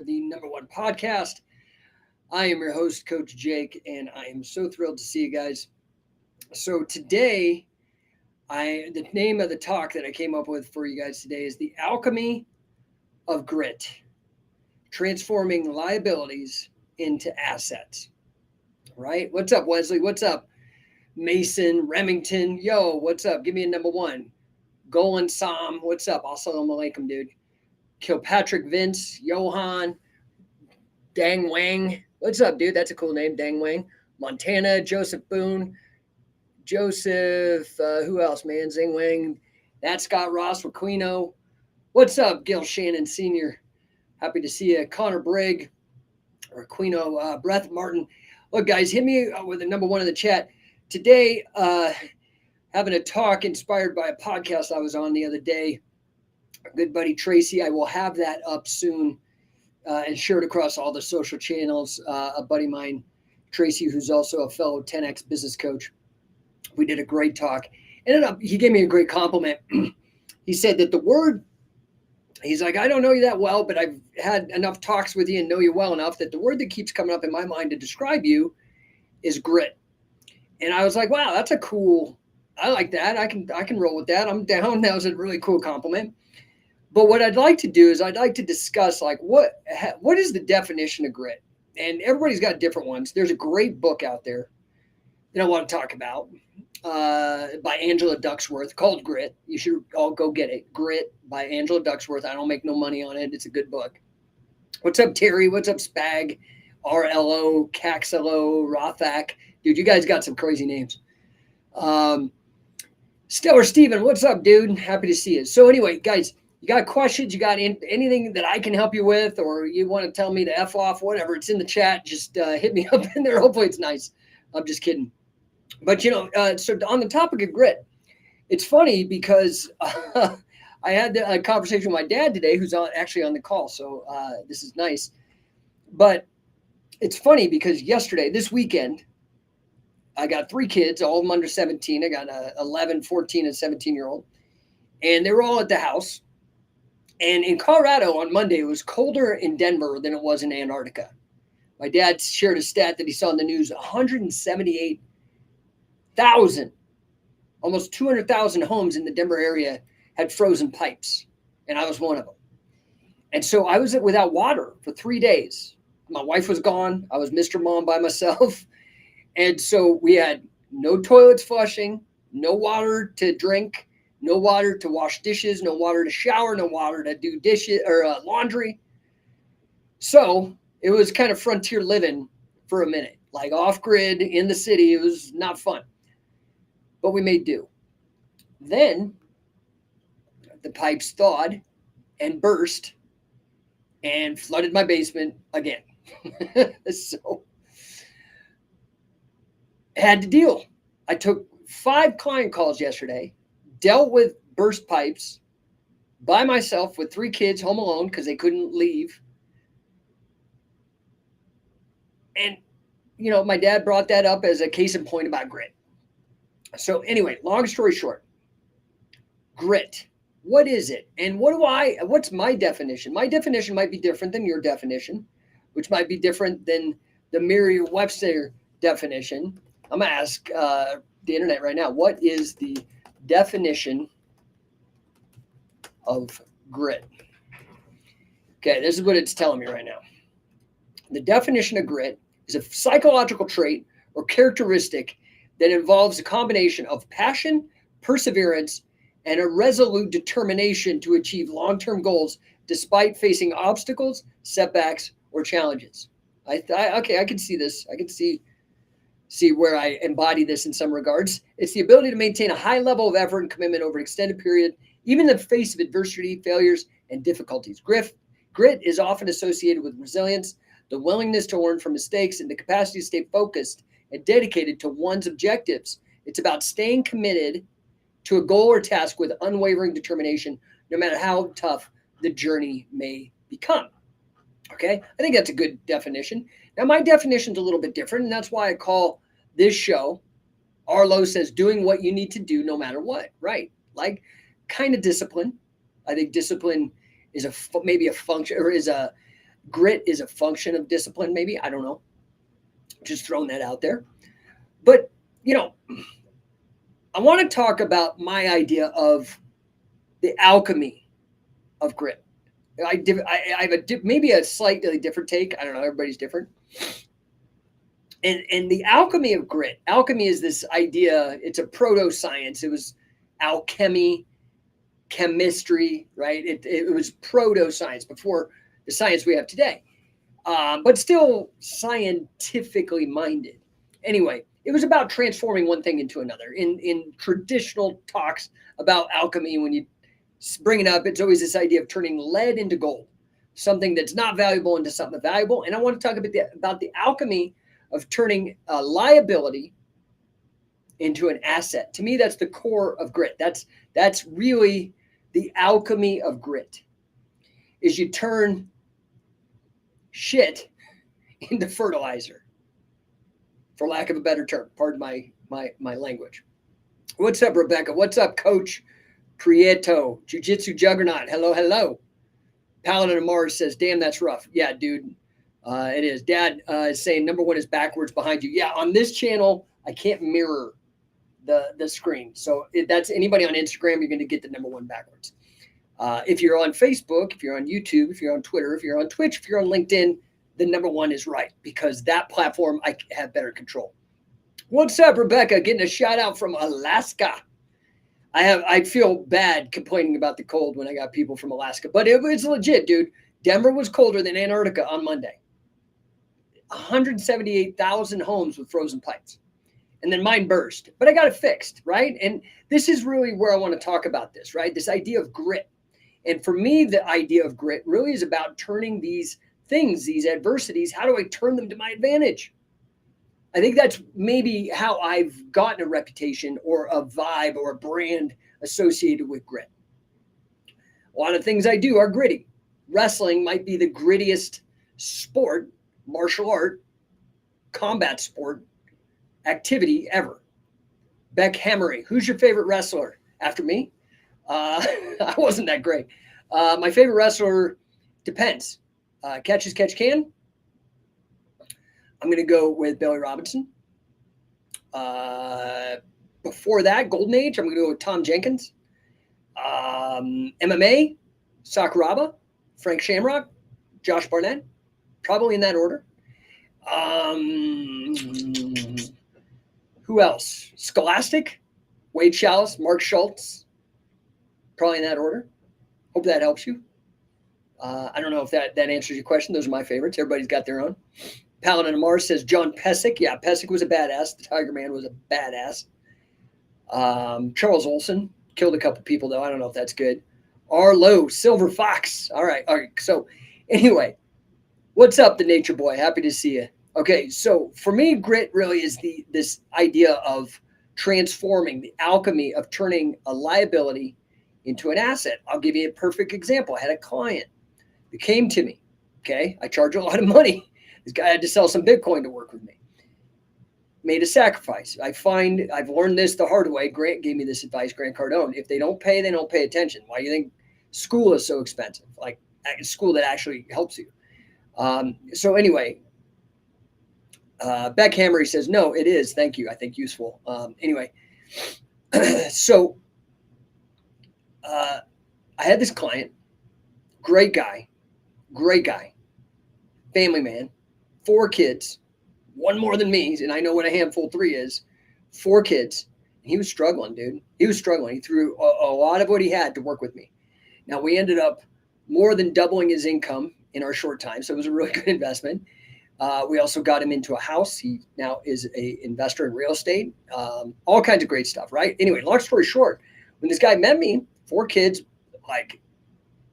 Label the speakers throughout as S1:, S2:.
S1: the No1 Podcast. I am your host, Coach Jake, and I am so thrilled to see you guys. So today, the name of the talk that I came up with for you guys today is the Alchemy of Grit, transforming liabilities into assets. Right? What's up, Wesley? What's up, Mason Remington? Yo, what's up? Give me a number one. Golan Sam, what's up? Assalamu alaikum, dude. Kilpatrick Vince, Johan, Dang Wang. What's up, dude? That's a cool name, Dang Wang. Montana, Joseph Boone, Joseph, who else, man? Zing Wang. That's Scott Ross, Raquino. What's up, Gil Shannon Sr.? Happy to see you. Connor Brigg, Raquino, Brett Martin. Look, guys, hit me with the number one in the chat. Today, having a talk inspired by a podcast I was on the other day. Good buddy Tracy. I will have that up soon and shared across all the social channels. A buddy of mine, Tracy, who's also a fellow 10X business coach. We did a great talk. He gave me a great compliment. He said that the word, he's like, I don't know you that well, but I've had enough talks with you and know you well enough that the word that keeps coming up in my mind to describe you is grit. And I was like, wow, that's a cool, I like that. I can roll with that. I'm down. That was a really cool compliment. But what I'd like to do is I'd like to discuss like what is the definition of grit? And everybody's got different ones. There's a great book out there that I want to talk about by Angela Duckworth called Grit. You should all go get it. Grit by Angela Duckworth. I don't make no money on it. It's a good book. What's up, Terry? What's up, Spag? RLO, Caxelo, Rothak. Dude, you guys got some crazy names. Stellar Steven, what's up, dude? Happy to see you. So anyway, guys, you got questions? You got anything that I can help you with, or you want to tell me to F off, whatever, it's in the chat. Just hit me up in there. Hopefully it's nice. I'm just kidding. But, so on the topic of grit, it's funny because I had a conversation with my dad today, who's actually on the call. So this is nice. But it's funny because this weekend, I got 3 kids, all of them under 17. I got a 11, 14, and 17-year-old. And they were all at the house. And in Colorado on Monday, it was colder in Denver than it was in Antarctica. My dad shared a stat that he saw in the news, 178,000, almost 200,000 homes in the Denver area had frozen pipes. And I was one of them. And so I was without water for 3 days. My wife was gone. I was Mr. Mom by myself. And so we had no toilets flushing, no water to drink, no water to wash dishes, no water to shower, no water to do dishes or laundry. So it was kind of frontier living for a minute, like off grid in the city. It was not fun, but we made do. Then the pipes thawed and burst and flooded my basement again. So I had to deal. I took 5 client calls yesterday, dealt with burst pipes by myself with 3 kids home alone because they couldn't leave. And, my dad brought that up as a case in point about grit. So anyway, long story short, grit. What is it? And what's my definition? My definition might be different than your definition, which might be different than the Merriam-Webster definition. I'm going to ask the internet right now, what is the definition of grit? Okay, this is what it's telling me right now. The definition of grit is a psychological trait or characteristic that involves a combination of passion, perseverance, and a resolute determination to achieve long-term goals despite facing obstacles, setbacks, or challenges. I can see this. I can see where I embody this in some regards. It's the ability to maintain a high level of effort and commitment over an extended period, even in the face of adversity, failures, and difficulties. Grit is often associated with resilience, the willingness to learn from mistakes, and the capacity to stay focused and dedicated to one's objectives. It's about staying committed to a goal or task with unwavering determination, no matter how tough the journey may become. Okay, I think that's a good definition. Now, my definition's a little bit different, and that's why I call this show, Arlo Says, Doing What You Need to Do No Matter What, right? Like, kind of discipline. I think discipline is maybe a function, or is a Grit is a function of discipline, maybe. I don't know. Just throwing that out there. But, I want to talk about my idea of the alchemy of grit. I have maybe a slightly different take. I don't know. Everybody's different. And the alchemy of grit. Alchemy is this idea. It's a proto-science. It was alchemy, chemistry, right? It was proto-science before the science we have today, but still scientifically minded. Anyway, it was about transforming one thing into another. In traditional talks about alchemy, when you bring it up, it's always this idea of turning lead into gold, something that's not valuable into something valuable. And I want to talk a bit about the alchemy of turning a liability into an asset. To me, that's the core of grit. That's really the alchemy of grit, is you turn shit into fertilizer, for lack of a better term. Pardon my language. What's up, Rebecca? What's up, Coach Prieto? Jiu-Jitsu Juggernaut. Hello. Paladin of Mars says, damn, that's rough. Yeah, dude, it is. Dad is saying number 1 is backwards behind you. Yeah, on this channel, I can't mirror the screen. So if that's anybody on Instagram, you're going to get the number 1 backwards. If you're on Facebook, if you're on YouTube, if you're on Twitter, if you're on Twitch, if you're on LinkedIn, the number 1 is right, because that platform I have better control. What's up, Rebecca? Getting a shout out from Alaska. I feel bad complaining about the cold when I got people from Alaska, but it was legit, dude. Denver was colder than Antarctica on Monday. 178,000 homes with frozen pipes. And then mine burst, but I got it fixed, right? And this is really where I want to talk about this, right? This idea of grit. And for me, the idea of grit really is about turning these things, these adversities, how do I turn them to my advantage? I think that's maybe how I've gotten a reputation or a vibe or a brand associated with grit. A lot of things I do are gritty. Wrestling might be the grittiest sport, martial art, combat sport, activity ever. Beck Hammery, who's your favorite wrestler? After me? I wasn't that great. My favorite wrestler depends. Catch as catch can. I'm going to go with Billy Robinson. Before that, Golden Age, I'm going to go with Tom Jenkins. MMA, Sakuraba, Frank Shamrock, Josh Barnett, probably in that order. Who else? Scholastic, Wade Chalice, Mark Schultz, probably in that order. Hope that helps you. I don't know if that answers your question. Those are my favorites. Everybody's got their own. Paladin of Mars says John Pesek. Yeah, Pesek was a badass. The Tiger Man was a badass. Charles Olson killed a couple people, though. I don't know if that's good. Arlo, Silver Fox. All right. So anyway, what's up, the Nature Boy? Happy to see you. Okay, so for me, grit really is this idea of transforming, the alchemy of turning a liability into an asset. I'll give you a perfect example. I had a client that came to me. Okay, I charge a lot of money. This guy had to sell some Bitcoin to work with me. Made a sacrifice. I've learned this the hard way. Grant gave me this advice, Grant Cardone. If they don't pay, they don't pay attention. Why do you think school is so expensive? Like school that actually helps you. So anyway, Beck Hammery says, no, it is. Thank you. I think useful. Anyway, so I had this client, great guy, family man, 4 kids, one more than me. And I know what a handful 3 is, 4 kids. And he was struggling, dude. He was struggling. He threw a lot of what he had to work with me. Now we ended up more than doubling his income in our short time. So it was a really good investment. We also got him into a house. He now is an investor in real estate, all kinds of great stuff, right? Anyway, long story short, when this guy met me, 4 kids, like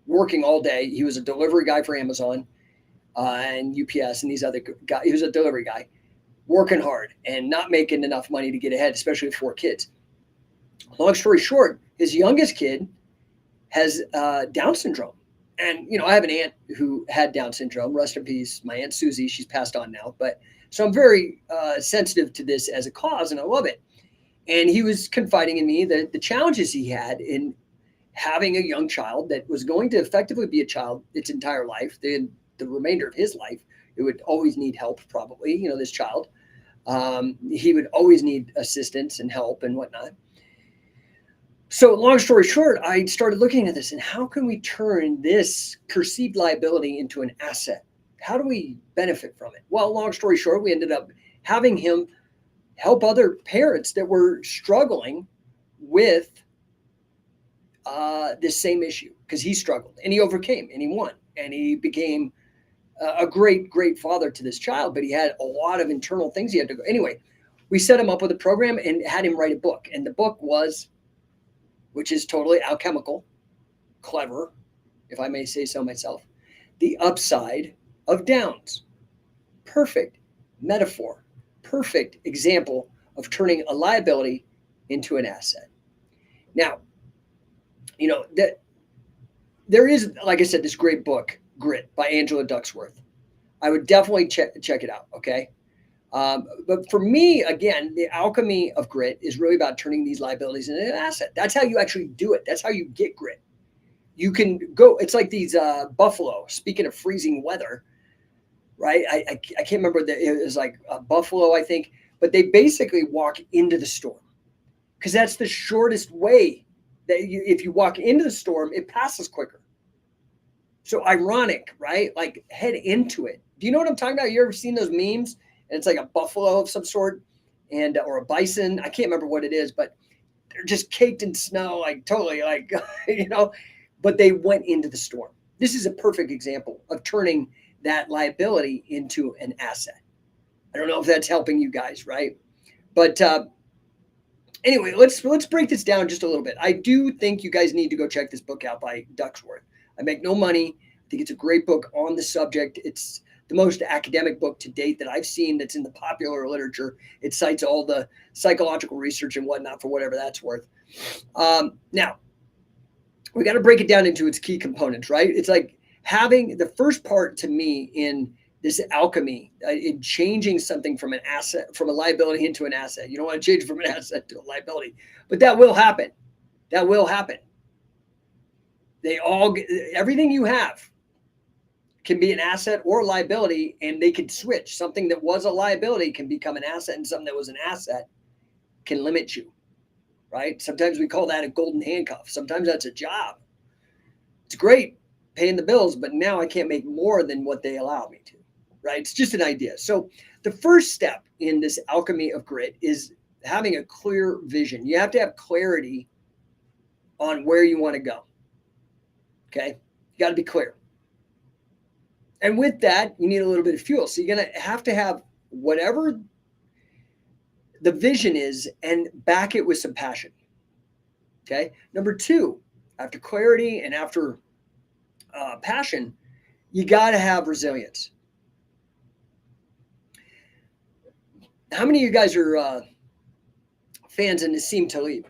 S1: working all day. He was a delivery guy for Amazon and UPS and these other guys. He was a delivery guy, working hard and not making enough money to get ahead, especially with 4 kids. Long story short, his youngest kid has Down syndrome. And, I have an aunt who had Down syndrome. Rest in peace, my Aunt Susie. She's passed on now. But so I'm very sensitive to this as a cause, and I love it. And he was confiding in me that the challenges he had in having a young child that was going to effectively be a child its entire life. They had the remainder of his life. It would always need help, probably, this child. He would always need assistance and help and whatnot. So long story short, I started looking at this and how can we turn this perceived liability into an asset? How do we benefit from it? Well, long story short, we ended up having him help other parents that were struggling with this same issue because he struggled and he overcame and he won and he became a great, great father to this child, but he had a lot of internal things he had to go. Anyway, we set him up with a program and had him write a book. And the book was, which is totally alchemical, clever, if I may say so myself, The Upside of Downs. Perfect metaphor, perfect example of turning a liability into an asset. Now, that there is, like I said, this great book, Grit by Angela Duckworth. I would definitely check it out. Okay. But for me, again, the alchemy of grit is really about turning these liabilities into an asset. That's how you actually do it. That's how you get grit. You can go, it's like these buffalo, speaking of freezing weather, right? I can't remember, it was like a buffalo, I think, but they basically walk into the storm because that's the shortest way that if you walk into the storm, it passes quicker. So ironic, right? Like head into it. Do you know what I'm talking about? You ever seen those memes? And it's like a buffalo of some sort and or a bison. I can't remember what it is, but they're just caked in snow, like totally like, but they went into the storm. This is a perfect example of turning that liability into an asset. I don't know if that's helping you guys, right? But anyway, let's break this down just a little bit. I do think you guys need to go check this book out by Duckworth. I make no money. I think it's a great book on the subject. It's the most academic book to date that I've seen that's in the popular literature. It cites all the psychological research and whatnot for whatever that's worth. Now, we got to break it down into its key components, right? It's like having the first part to me in this alchemy, in changing something from an asset, from a liability into an asset. You don't want to change it from an asset to a liability, but that will happen. That will happen. Everything you have can be an asset or a liability, and they can switch. Something that was a liability can become an asset, and something that was an asset can limit you, right? Sometimes we call that a golden handcuff. Sometimes that's a job. It's great paying the bills, but now I can't make more than what they allow me to, right? It's just an idea. So the first step in this alchemy of grit is having a clear vision. You have to have clarity on where you want to go. Okay. You got to be clear. And with that, you need a little bit of fuel. So you're going to have whatever the vision is and back it with some passion. Okay. Number two, after clarity and after passion, you got to have resilience. How many of you guys are fans of Nassim Taleb?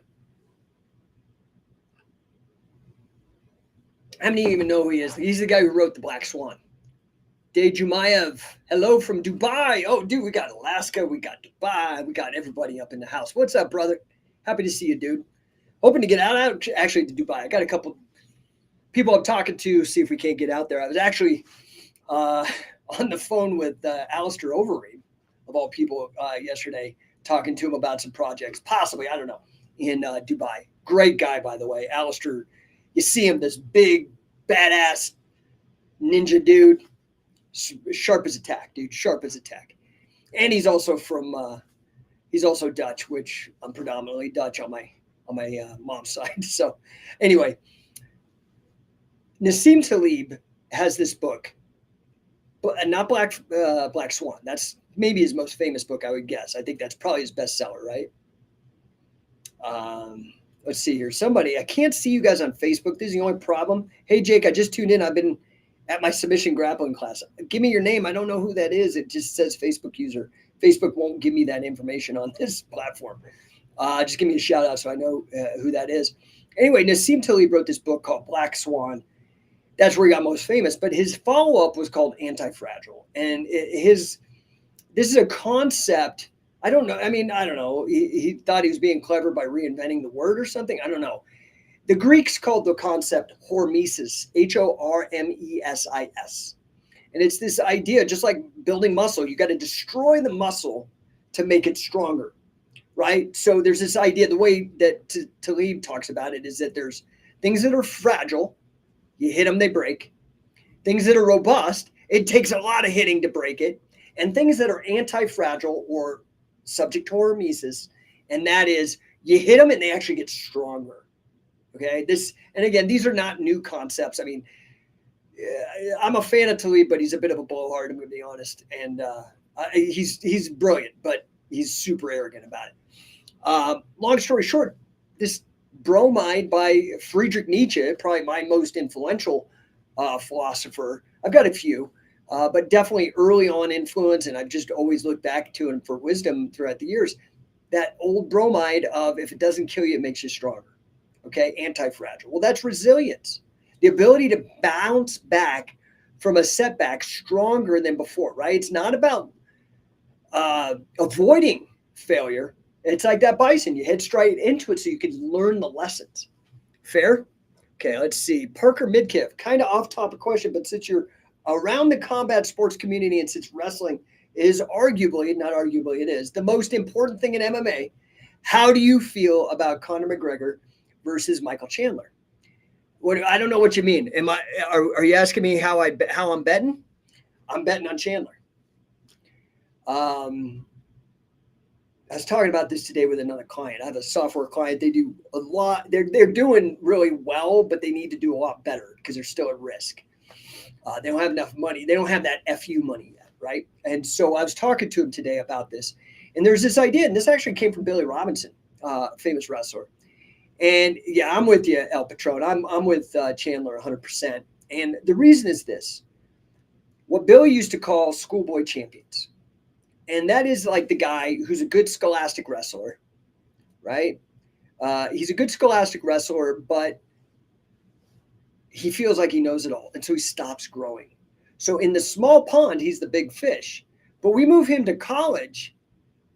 S1: How many even know who he is? He's the guy who wrote The Black Swan. Dave Jumayev, hello from Dubai. Oh, dude, we got Alaska, we got Dubai, we got everybody up in the house. What's up, brother? Happy to see you, dude. Hoping to get out actually to Dubai. I got a couple people I'm talking to, see if we can't get out there. I was actually on the phone with Alistair Overeem, of all people, yesterday, talking to him about some projects, possibly, I don't know, in Dubai. Great guy, by the way. Alistair, you see him, this big, badass ninja dude. Sharp as a tack, dude. Sharp as a tack. And he's also he's also Dutch, which I'm predominantly Dutch on my mom's side. So anyway, Nassim Taleb has this book, but not Black Swan. That's maybe his most famous book, I would guess. I think that's probably his bestseller, right? Let's see here. Somebody, I can't see you guys on Facebook. This is the only problem. Hey, Jake, I just tuned in. I've been at my submission grappling class. Give me your name. I don't know who that is. It just says Facebook user. Facebook won't give me that information on this platform. Just give me a shout out so I know who that is. Anyway, Nassim Taleb wrote this book called Black Swan. That's where he got most famous. But his follow-up was called Anti-Fragile. And this is a concept. I don't know. I mean, I don't know. He thought he was being clever by reinventing the word or something. I don't know. The Greeks called the concept hormesis, Hormesis. And it's this idea, just like building muscle, you got to destroy the muscle to make it stronger, right? So there's this idea, the way that Talib talks about it is that there's things that are fragile, you hit them, they break. Things that are robust, it takes a lot of hitting to break it. And things that are anti-fragile or subject to hormesis, and that is you hit them and they actually get stronger. Okay, and again, these are not new concepts. I mean, I'm a fan of Talib, but he's a bit of a blowhard, I'm going to be honest. And he's brilliant, but he's super arrogant about it. Long story short, this bromide by Friedrich Nietzsche, probably my most influential philosopher. I've got a few, but definitely early on influence, and I've just always looked back to him for wisdom throughout the years. That old bromide of if it doesn't kill you, it makes you stronger. Okay, anti-fragile. Well, that's resilience. The ability to bounce back from a setback stronger than before, right? It's not about avoiding failure. It's like that bison. You head straight into it so you can learn the lessons. Fair? Okay, let's see. Parker Midkiff, kind of off-topic question, but since you're around the combat sports community and since wrestling is arguably, not arguably, it is the most important thing in MMA, how do you feel about Conor McGregor versus Michael Chandler? I don't know what you mean. Are you asking me how I'm betting? I'm betting on Chandler. I was talking about this today with another client. I have a software client. They do a lot. They're doing really well, but they need to do a lot better because they're still at risk. They don't have enough money. They don't have that FU money yet, right? And so I was talking to him today about this. And there's this idea, and this actually came from Billy Robinson, famous wrestler. And yeah, I'm with you, El Patron. I'm with Chandler 100%. And the reason is this. What Billy used to call schoolboy champions. And that is like the guy who's a good scholastic wrestler, right? He's a good scholastic wrestler, but he feels like he knows it all. And so he stops growing. So in the small pond, he's the big fish. But we move him to college,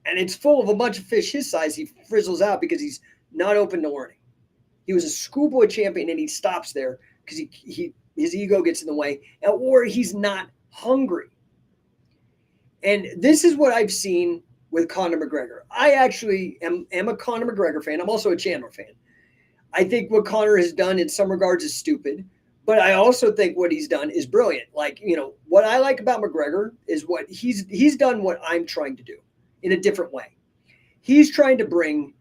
S1: and it's full of a bunch of fish his size. He frizzles out because he's not open to learning. He was a schoolboy champion, and he stops there because his ego gets in the way, or he's not hungry. And this is what I've seen with Conor McGregor. I actually am a Conor McGregor fan. I'm also a Chandler fan. I think what Conor has done in some regards is stupid, but I also think what he's done is brilliant. Like, what I like about McGregor is what he's done what I'm trying to do in a different way. He's trying to bring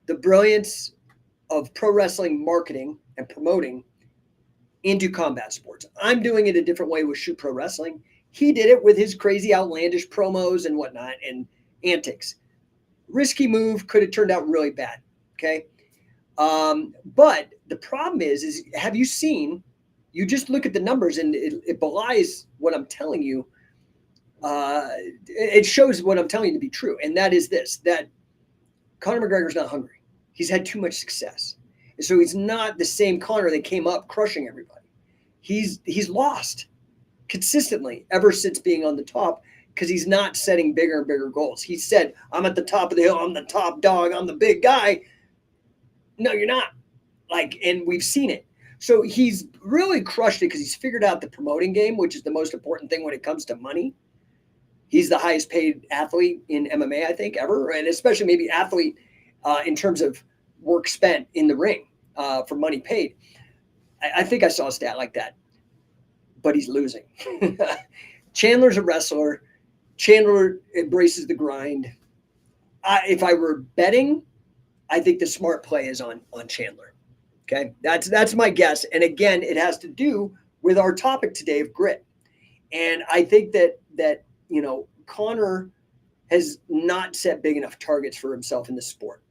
S1: the brilliance of pro wrestling marketing and promoting into combat sports. I'm doing it a different way with Shoot Pro Wrestling. He did it with his crazy outlandish promos and whatnot and antics. Risky move, could have turned out really bad. Okay. But the problem is have you seen, you just look at the numbers and it belies what I'm telling you. It shows what I'm telling you to be true. And that is this, that Conor McGregor's not hungry. He's had too much success. And so he's not the same Conor that came up crushing everybody. He's lost consistently ever since being on the top because he's not setting bigger and bigger goals. He said, I'm at the top of the hill. I'm the top dog. I'm the big guy. No, you're not. And we've seen it. So he's really crushed it because he's figured out the promoting game, which is the most important thing when it comes to money. He's the highest paid athlete in MMA, I think, ever, and especially maybe athlete in terms of work spent in the ring for money paid. I think I saw a stat like that, but he's losing. Chandler's a wrestler. Chandler embraces the grind. If I were betting, I think the smart play is on Chandler. Okay, that's my guess. And again, it has to do with our topic today of grit. And I think that Conor has not set big enough targets for himself in the sport.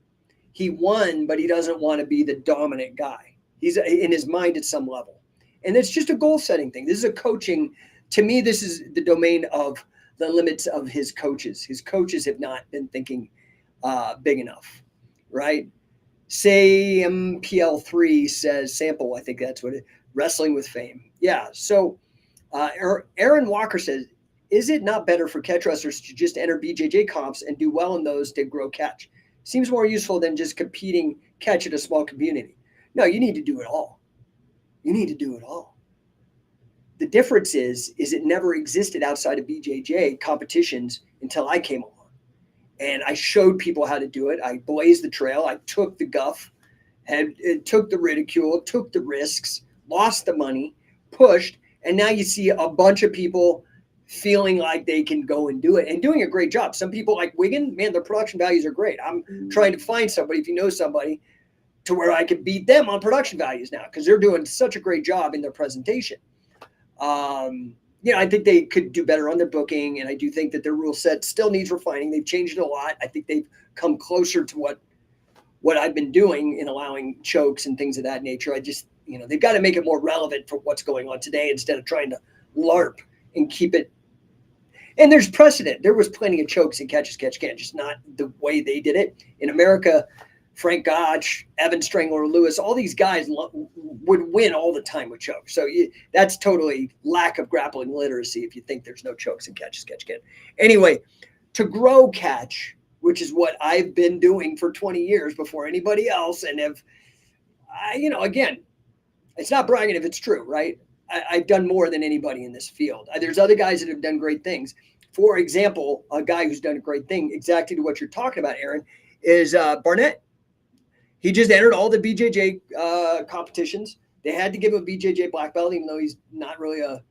S1: He won, but he doesn't want to be the dominant guy. He's in his mind at some level. And it's just a goal-setting thing. This is a coaching. To me, this is the domain of the limits of his coaches. His coaches have not been thinking big enough, right? Say MPL3 says, sample, I think that's what it is, wrestling with fame. Yeah, so Aaron Walker says, is it not better for catch wrestlers to just enter BJJ comps and do well in those to grow catch? Seems more useful than just competing catch at a small community. No, you need to do it all. You need to do it all. the difference is it never existed outside of BJJ competitions until I came along. And I showed people how to do it. I blazed the trail. I took the guff, took the ridicule, took the risks, lost the money, pushed. And now you see a bunch of people feeling like they can go and do it and doing a great job. Some people like Wigan, man, their production values are great. I'm trying to find somebody, if you know somebody, to where I could beat them on production values now because they're doing such a great job in their presentation. I think they could do better on their booking, and I do think that their rule set still needs refining. They've changed it a lot. I think they've come closer to what I've been doing in allowing chokes and things of that nature. I just, they've got to make it more relevant for what's going on today instead of trying to LARP and keep it. And there's precedent. There was plenty of chokes and catch can, just not the way they did it. In America, Frank Gotch, Evan Strangler Lewis, all these guys would win all the time with chokes. So that's totally lack of grappling literacy if you think there's no chokes and catch can. Anyway, to grow catch, which is what I've been doing for 20 years before anybody else, and again, it's not bragging if it's true, right? I've done more than anybody in this field. There's other guys that have done great things. For example, a guy who's done a great thing, exactly to what you're talking about, Aaron, is Barnett. He just entered all the BJJ competitions. They had to give him a BJJ black belt, even though he's not really a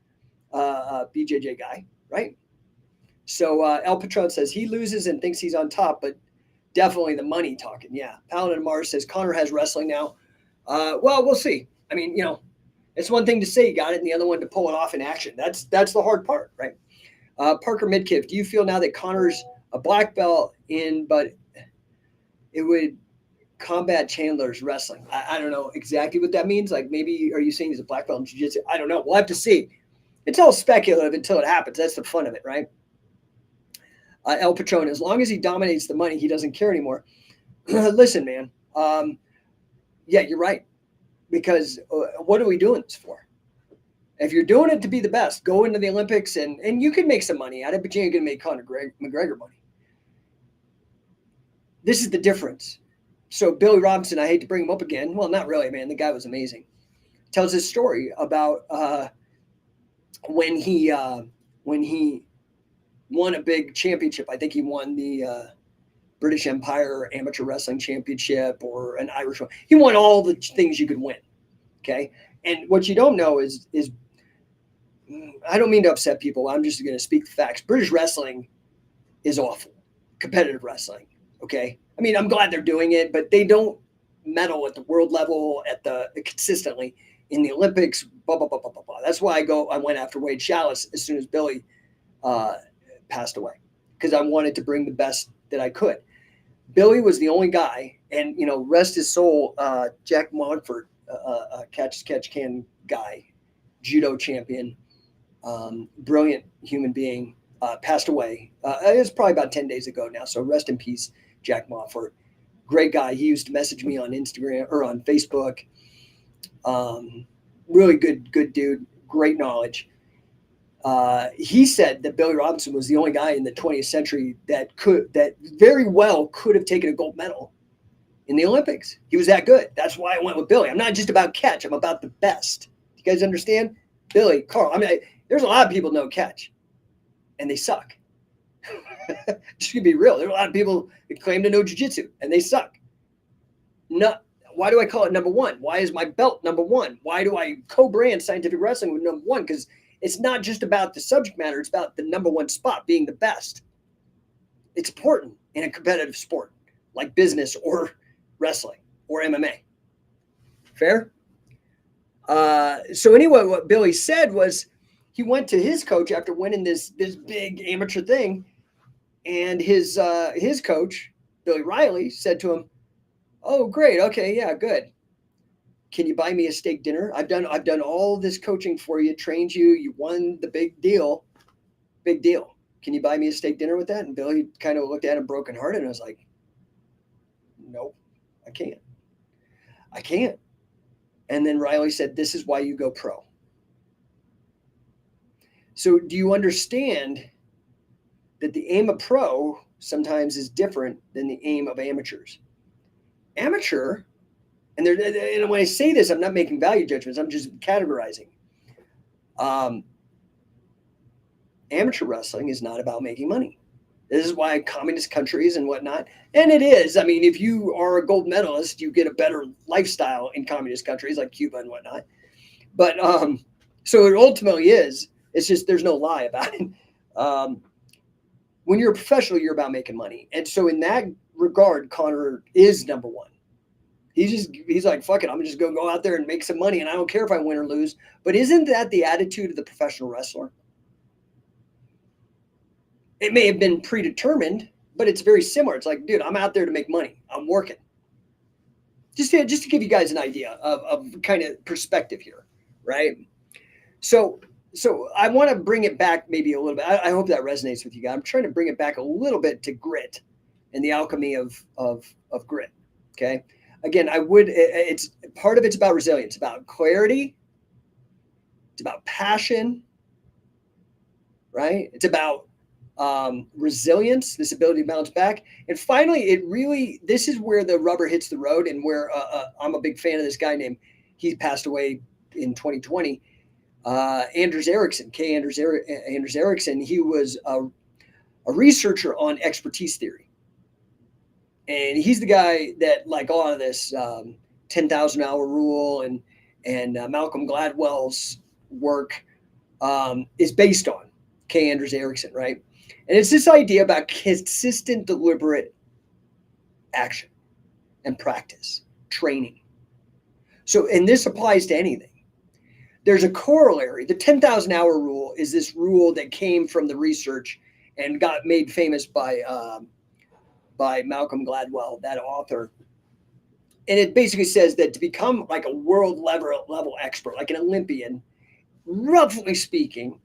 S1: BJJ guy, right? So El Patron says he loses and thinks he's on top, but definitely the money talking. Yeah. Paladin Mars says Connor has wrestling now. Well, we'll see. I mean, it's one thing to say you got it and the other one to pull it off in action. That's the hard part, right? Parker Midkiff, do you feel now that Connor's a black belt but it would combat Chandler's wrestling? I don't know exactly what that means. Like, maybe are you saying he's a black belt in jiu-jitsu? I don't know. We'll have to see. It's all speculative until it happens. That's the fun of it, right? El Patron, as long as he dominates the money, he doesn't care anymore. Listen, man. Yeah, you're right. Because what are we doing this for? If you're doing it to be the best, go into the Olympics and you can make some money at it, but you ain't going to make Conor McGregor money. This is the difference. So Billy Robinson, I hate to bring him up again. Well, not really, man. The guy was amazing. Tells his story about when he won a big championship. I think he won the British Empire Amateur Wrestling Championship or an Irish one. He won all the things you could win. Okay. And what you don't know is I don't mean to upset people. I'm just going to speak the facts. British wrestling is awful. Competitive wrestling. Okay. I mean, I'm glad they're doing it, but they don't medal at the world level consistently in the Olympics, blah, blah, blah, blah, blah, blah. That's why I went after Wade Chalice as soon as Billy passed away, because I wanted to bring the best that I could. Billy was the only guy, and, rest his soul, Jack Monfort, catch can guy, judo champion, brilliant human being, passed away. It was probably about 10 days ago now, so rest in peace, Jack Monfort. Great guy. He used to message me on Instagram or on Facebook. Really good dude, great knowledge. He said that Billy Robinson was the only guy in the 20th century that very well could have taken a gold medal in the Olympics. He was that good. That's why I went with Billy. I'm not just about catch. I'm about the best. You guys understand? Billy, Carl. I mean, there's a lot of people know catch, and they suck. Just to be real, there are a lot of people that claim to know jiu-jitsu, and they suck. Why do I call it number one? Why is my belt number one? Why do I co-brand scientific wrestling with number one? Because it's not just about the subject matter. It's about the number one spot, being the best. It's important in a competitive sport like business or wrestling or MMA. Fair? So anyway, what Billy said was he went to his coach after winning this big amateur thing, and his coach, Billy Riley, said to him, "Oh, great. Okay, yeah, good. Can you buy me a steak dinner? I've done all this coaching for you, trained you. You won the big deal. Big deal. Can you buy me a steak dinner with that?" And Billy kind of looked at him brokenhearted and was like, "Nope, I can't. I can't." And then Riley said, "This is why you go pro." So do you understand that the aim of pro sometimes is different than the aim of amateurs? Amateur, and when I say this, I'm not making value judgments. I'm just categorizing. Amateur wrestling is not about making money. This is why communist countries and whatnot, and it is. I mean, if you are a gold medalist, you get a better lifestyle in communist countries like Cuba and whatnot. But so it ultimately is. It's just there's no lie about it. When you're a professional, you're about making money, and so in that regard, Connor is number one. He's like, fuck it, I'm just gonna go out there and make some money, and I don't care if I win or lose. But isn't that the attitude of the professional wrestler? It may have been predetermined, but it's very similar. It's like, dude, I'm out there to make money. I'm working. Just to give you guys an idea of kind of perspective here, right? So I want to bring it back maybe a little bit. I hope that resonates with you guys. I'm trying to bring it back a little bit to grit and the alchemy of grit. Okay. Again, it's part of it's about resilience, about clarity. It's about passion, right? It's about resilience, this ability to bounce back. And finally, this is where the rubber hits the road, and where I'm a big fan of this guy he passed away in 2020, Anders Ericsson, Anders Ericsson. He was a researcher on expertise theory. And he's the guy that, like, a lot of this 10,000 hour rule and Malcolm Gladwell's work is based on, Anders Ericsson, right? And it's this idea about consistent, deliberate action and practice, training. So, and this applies to anything. There's a corollary. The 10,000 hour rule is this rule that came from the research and got made famous by Malcolm Gladwell, that author. And it basically says that to become like a world level expert, like an Olympian, roughly speaking,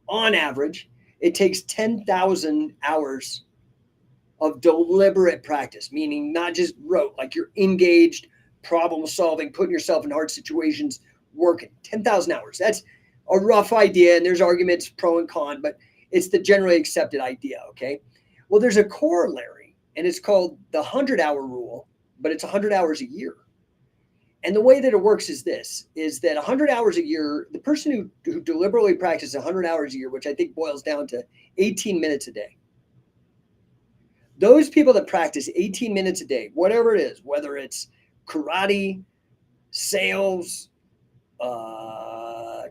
S1: on average, it takes 10,000 hours of deliberate practice, meaning not just rote, like you're engaged, problem solving, putting yourself in hard situations, working. 10,000 hours. That's a rough idea, and there's arguments pro and con, but it's the generally accepted idea, okay? Well, there's a corollary, and it's called the 100-hour rule, but it's 100 hours a year. And the way that it works is that 100 hours a year, the person who deliberately practices 100 hours a year, which I think boils down to 18 minutes a day, those people that practice 18 minutes a day, whatever it is, whether it's karate, sales,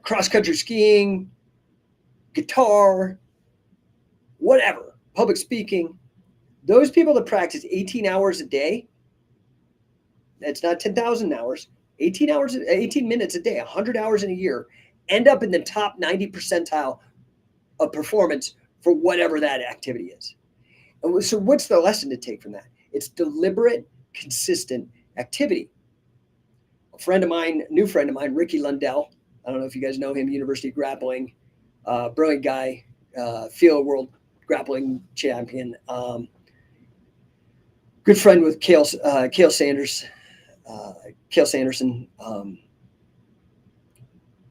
S1: cross-country skiing, guitar, whatever, public speaking, those people that practice 18 hours a day, that's not 10,000 hours, 18 minutes a day, 100 hours in a year, end up in the top 90 percentile of performance for whatever that activity is. And so what's the lesson to take from that? It's deliberate, consistent activity. New friend of mine, Ricky Lundell, I don't know if you guys know him, University Grappling, brilliant guy, field world grappling champion, good friend with Cale Sanderson.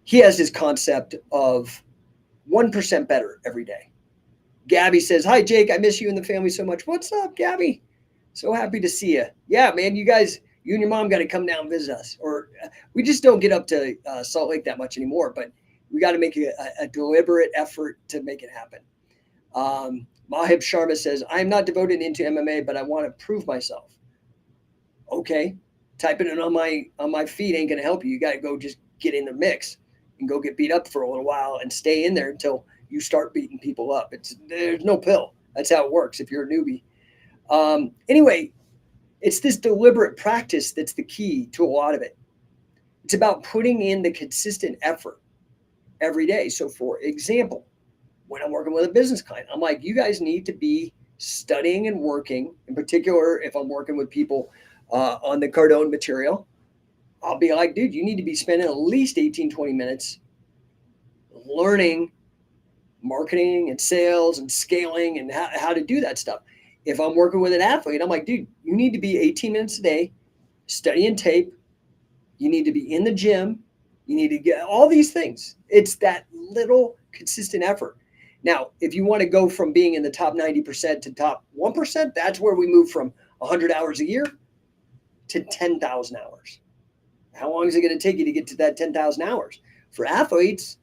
S1: He has this concept of 1% better every day. Gabby says, "Hi, Jake. I miss you and the family so much." What's up, Gabby? So happy to see you. Yeah, man, you and your mom got to come down and visit us. Or we just don't get up to Salt Lake that much anymore, but we got to make a deliberate effort to make it happen. Mahib Sharma says, "I'm not devoted into MMA, but I want to prove myself." Okay. Typing it on my feed ain't going to help you. You got to go just get in the mix and go get beat up for a little while and stay in there until you start beating people up. There's no pill. That's how it works if you're a newbie. Anyway, it's this deliberate practice that's the key to a lot of it. It's about putting in the consistent effort every day. So for example, when I'm working with a business client, I'm like, you guys need to be studying and working. In particular, if I'm working with people on the Cardone material, I'll be like, dude, you need to be spending at least 18, 20 minutes learning marketing and sales and scaling and how to do that stuff. If I'm working with an athlete, I'm like, dude, you need to be 18 minutes a day studying tape. You need to be in the gym. You need to get all these things. It's that little consistent effort. Now, if you want to go from being in the top 90% to top 1%, that's where we move from 100 hours a year to 10,000 hours. How long is it going to take you to get to that 10,000 hours? For athletes,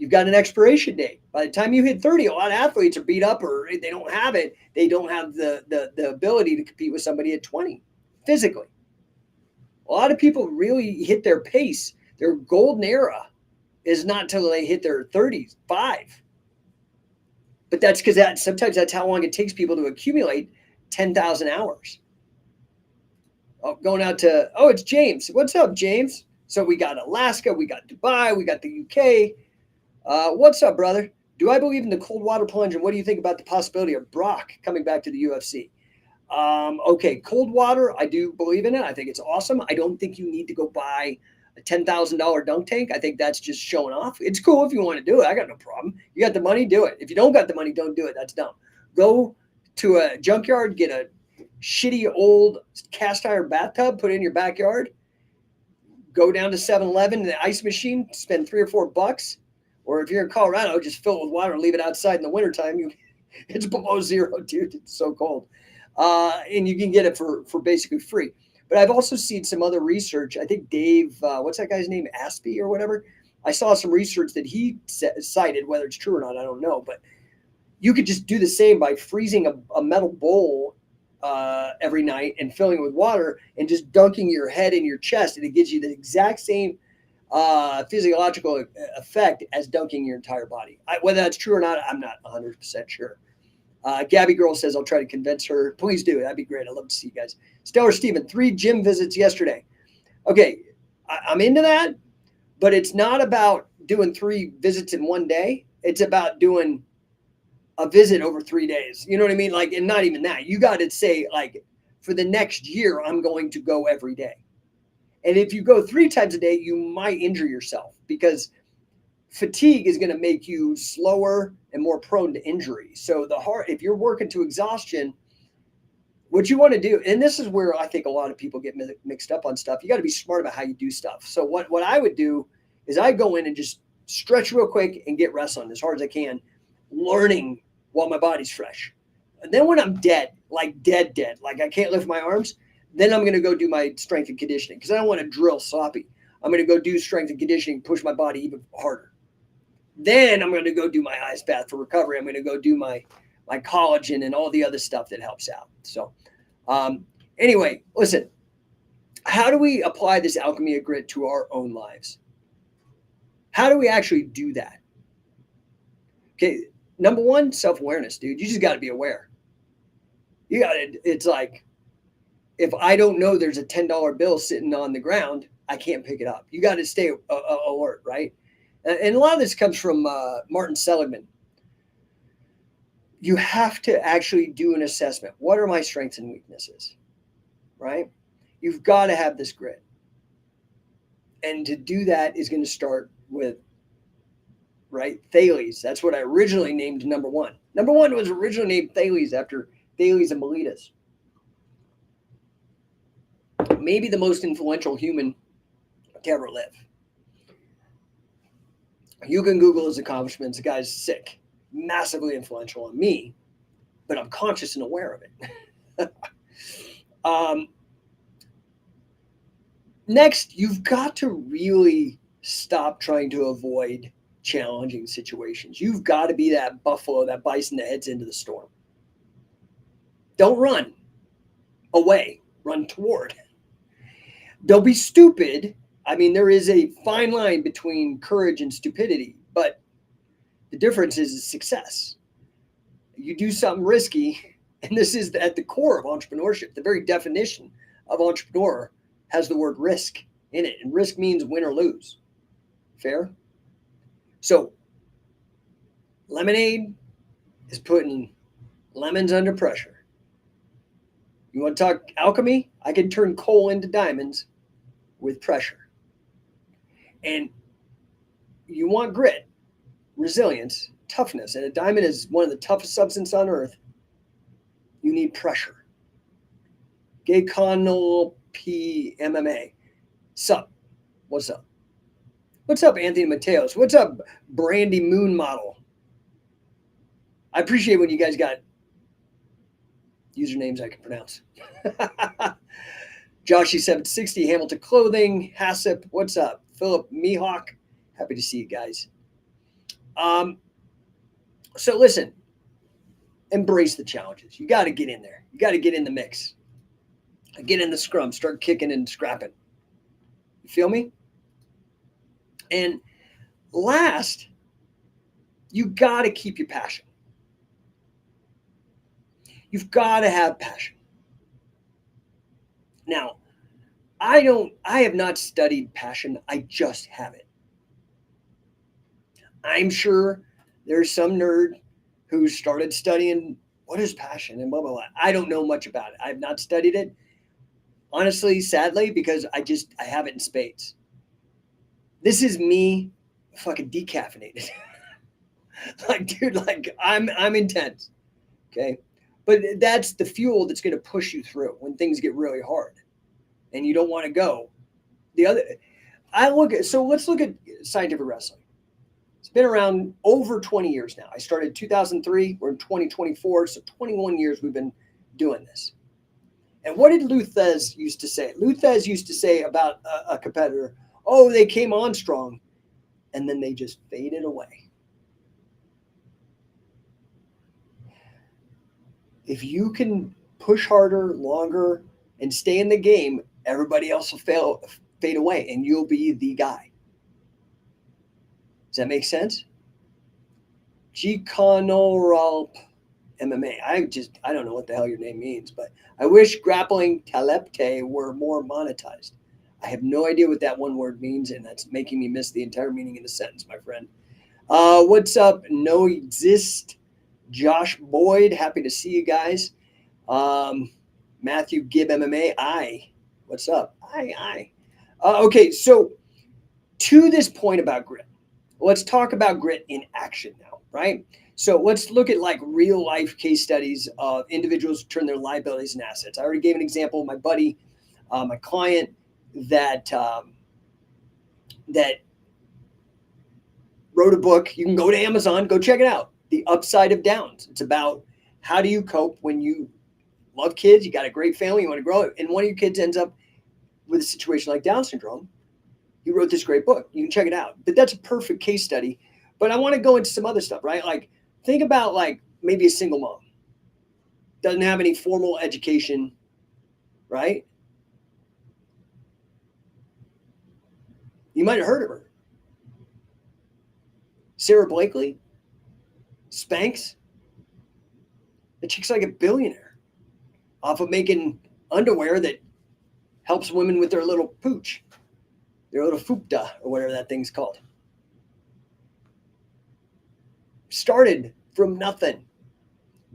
S1: You've got an expiration date. By the time you hit 30, a lot of athletes are beat up or they don't have it. They don't have the ability to compete with somebody at 20 physically. A lot of people really hit their pace. Their golden era is not until they hit their 35. But that's because sometimes that's how long it takes people to accumulate 10,000 hours. Oh, going out to, it's James. What's up, James? So we got Alaska, we got Dubai, we got the UK. What's up, brother? Do I believe in the cold water plunge, and what do you think about the possibility of Brock coming back to the UFC? Okay, cold water, I do believe in it. I think it's awesome. I don't think you need to go buy a $10,000 dunk tank. I think that's just showing off. It's cool if you want to do it. I got no problem. You got the money, do it. If you don't got the money, don't do it. That's dumb. Go to a junkyard, get a shitty old cast iron bathtub, put it in your backyard. Go down to 7-Eleven, the ice machine, spend $3 or $4. Or if you're in Colorado, just fill it with water and leave it outside in the wintertime. It's below zero, dude. It's so cold. And you can get it for basically free. But I've also seen some other research. I think Dave, what's that guy's name? Aspie or whatever. I saw some research that he cited, whether it's true or not, I don't know. But you could just do the same by freezing a metal bowl every night and filling it with water and just dunking your head in your chest. And it gives you the exact same physiological effect as dunking your entire body. Whether that's true or not, I'm not 100% sure. Gabby Girl says, I'll try to convince her. Please do. That'd be great. I'd love to see you guys. Stellar Steven, 3 gym visits yesterday. Okay, I'm into that, but it's not about doing 3 visits in one day. It's about doing a visit over 3 days. You know what I mean? Like, and not even that. You got to say, like, for the next year, I'm going to go every day. And if you go 3 times a day, you might injure yourself because fatigue is going to make you slower and more prone to injury. So if you're working to exhaustion, what you want to do, and this is where I think a lot of people get mixed up on stuff. You got to be smart about how you do stuff. So what I would do is I go in and just stretch real quick and get wrestling as hard as I can, learning while my body's fresh. And then when I'm dead, like dead, like I can't lift my arms, then I'm going to go do my strength and conditioning because I don't want to drill sloppy. I'm going to go do strength and conditioning, push my body even harder. Then I'm going to go do my ice bath for recovery. I'm going to go do my collagen and all the other stuff that helps out. So anyway, listen, how do we apply this alchemy of grit to our own lives? How do we actually do that? Okay, number 1, self-awareness, dude. You just got to be aware. It's like, if I don't know there's a $10 bill sitting on the ground, I can't pick it up. You got to stay alert, right? And a lot of this comes from Martin Seligman. You have to actually do an assessment. What are my strengths and weaknesses, right? You've got to have this grit. And to do that is going to start with, right, Thales. That's what I originally named number 1. Number 1 was originally named Thales after Thales and Miletus. Maybe the most influential human to ever live. You can Google his accomplishments. The guy's sick, massively influential on me, but I'm conscious and aware of it. Next, you've got to really stop trying to avoid challenging situations. You've got to be that buffalo, that bison that heads into the storm. Don't run away, run toward. Don't be stupid. I mean, there is a fine line between courage and stupidity, but the difference is success. You do something risky, and this is at the core of entrepreneurship. The very definition of entrepreneur has the word risk in it, and risk means win or lose. Fair? So, lemonade is putting lemons under pressure. You want to talk alchemy? I can turn coal into diamonds with pressure. And you want grit, resilience, toughness. And a diamond is one of the toughest substances on earth. You need pressure. Gay Connell P MMA. Sup? What's up? What's up, Anthony Mateos? What's up, Brandy Moon Model? I appreciate when you guys got usernames I can pronounce. Joshy760, Hamilton Clothing, Hassip, what's up? Philip Mihawk, happy to see you guys. So listen, embrace the challenges. You got to get in there. You got to get in the mix. Get in the scrum. Start kicking and scrapping. You feel me? And last, you got to keep your passion. You've got to have passion. Now, I have not studied passion. I just have it. I'm sure there's some nerd who started studying what is passion and blah, blah, blah. I don't know much about it. I have not studied it. Honestly, sadly, because I have it in spades. This is me fucking decaffeinated. Like, dude, like I'm intense. Okay. But that's the fuel that's going to push you through when things get really hard and you don't want to go. So let's look at scientific wrestling. It's been around over 20 years now. I started 2003. We're in 2024. So 21 years we've been doing this. And what did Lou Thesz used to say? Lou Thesz used to say about a competitor, oh, they came on strong and then they just faded away. If you can push harder, longer, and stay in the game, everybody else will fade away, and you'll be the guy. Does that make sense? Gikonoralp MMA. I don't know what the hell your name means, but I wish grappling telepte were more monetized. I have no idea what that one word means, and that's making me miss the entire meaning of the sentence, my friend. What's up? No exist. Josh Boyd, happy to see you guys. Matthew Gibb MMA. What's up? Okay, so to this point about grit, let's talk about grit in action now, right? So let's look at like real life case studies of individuals who turn their liabilities into assets. I already gave an example of my buddy, my client that wrote a book. You can go to Amazon, go check it out. The Upside of Downs. It's about how do you cope when you love kids, you got a great family, you want to grow it, and one of your kids ends up with a situation like Down syndrome. He wrote this great book. You can check it out. But that's a perfect case study. But I want to go into some other stuff, right? Like think about like maybe a single mom. Doesn't have any formal education, right? You might have heard of her. Sarah Blakely, Spanx. The chick's like a billionaire off of making underwear that helps women with their little pooch, their little fupa, or whatever that thing's called. Started from nothing.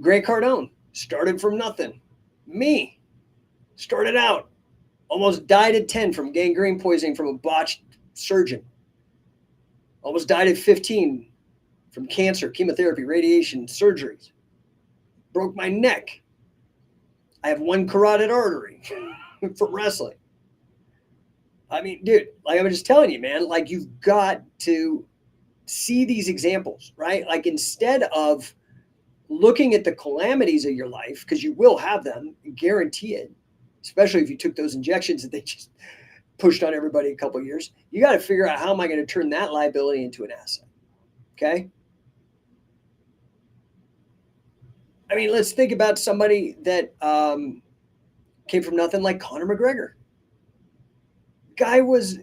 S1: Grant Cardone started from nothing. Me started out, almost died at 10 from gangrene poisoning from a botched surgeon. Almost died at 15 from cancer, chemotherapy, radiation, surgeries. Broke my neck. I have one carotid artery from wrestling. I mean, dude, like I'm just telling you, man, like you've got to see these examples, right? Like instead of looking at the calamities of your life, because you will have them, guarantee it, especially if you took those injections that they just pushed on everybody a couple of years, you got to figure out how am I going to turn that liability into an asset, okay? I mean, let's think about somebody that came from nothing like Conor McGregor. Guy was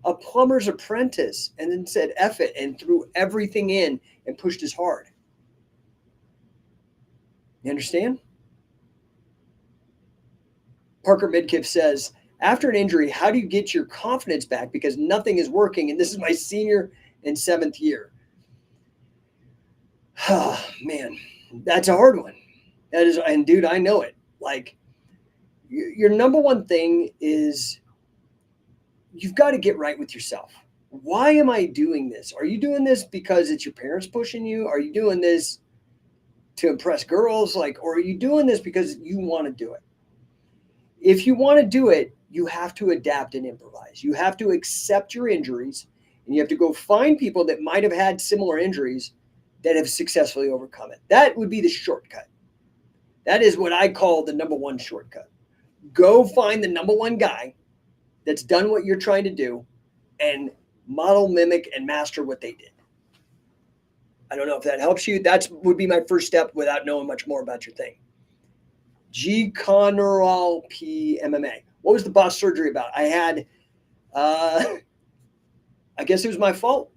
S1: a plumber's apprentice and then said F it and threw everything in and pushed as hard. You understand? Parker Midkiff says, after an injury, how do you get your confidence back? Because nothing is working. And this is my senior and 7th year. Oh, man, that's a hard one. That is, and dude, I know it. Like your number one thing is you've got to get right with yourself. Why am I doing this? Are you doing this because it's your parents pushing you? Are you doing this to impress girls? Like, or are you doing this because you want to do it? If you want to do it, you have to adapt and improvise. You have to accept your injuries, and you have to go find people that might have had similar injuries that have successfully overcome it. That would be the shortcut. That is what I call the number one shortcut. Go find the number one guy that's done what you're trying to do and model, mimic, and master what they did. I don't know if that helps you. That would be my first step without knowing much more about your thing. G. Conneral P. MMA. What was the boss surgery about? I had, I guess it was my fault.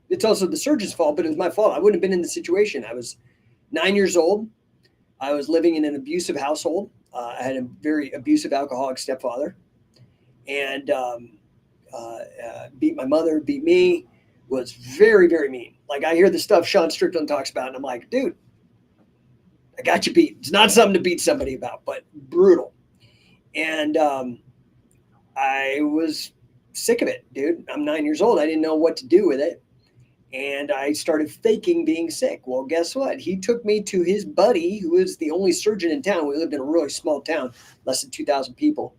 S1: It's also the surgeon's fault, but it was my fault. I wouldn't have been in the situation. I was 9 years old. I was living in an abusive household. I had a very abusive alcoholic stepfather, and beat my mother, beat me, was very, very mean. Like, I hear the stuff Sean Strickland talks about, and I'm like, dude, I got you beat. It's not something to beat somebody about, but brutal. And I was sick of it, dude. I'm 9 years old. I didn't know what to do with it. And I started faking being sick. Well, guess what? He took me to his buddy, who is the only surgeon in town. We lived in a really small town, less than 2,000 people,